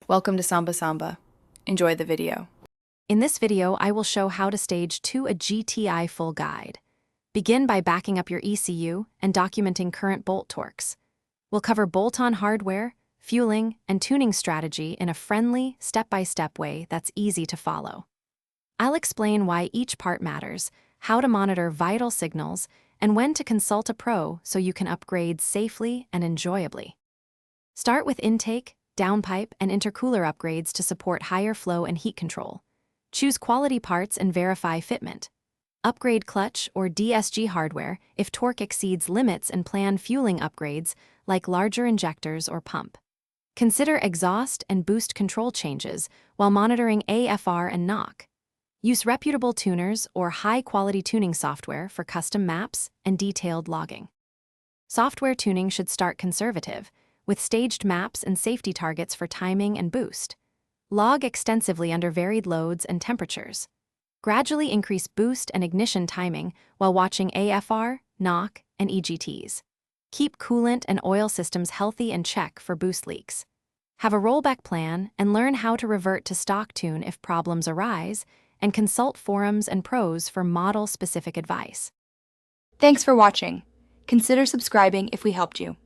Welcome to Samba Samba. Enjoy the video. In this video, I will show how to stage a GTI full guide. Begin by backing up your ECU and documenting current bolt torques. We'll cover bolt-on hardware, fueling, and tuning strategy in a friendly, step-by-step way that's easy to follow. I'll explain why each part matters, how to monitor vital signals, and when to consult a pro so you can upgrade safely and enjoyably. Start with intake, downpipe, and intercooler upgrades to support higher flow and heat control. Choose quality parts and verify fitment. Upgrade clutch or DSG hardware if torque exceeds limits, and plan fueling upgrades like larger injectors or pump. Consider exhaust and boost control changes while monitoring AFR and knock. Use reputable tuners or high-quality tuning software for custom maps and detailed logging. Software tuning should start conservative, with staged maps and safety targets for timing and boost. Log extensively under varied loads and temperatures. Gradually increase boost and ignition timing while watching AFR, knock, and EGTs. Keep coolant and oil systems healthy and check for boost leaks. Have a rollback plan and learn how to revert to stock tune if problems arise, and consult forums and pros for model-specific advice. Thanks for watching. Consider subscribing if we helped you.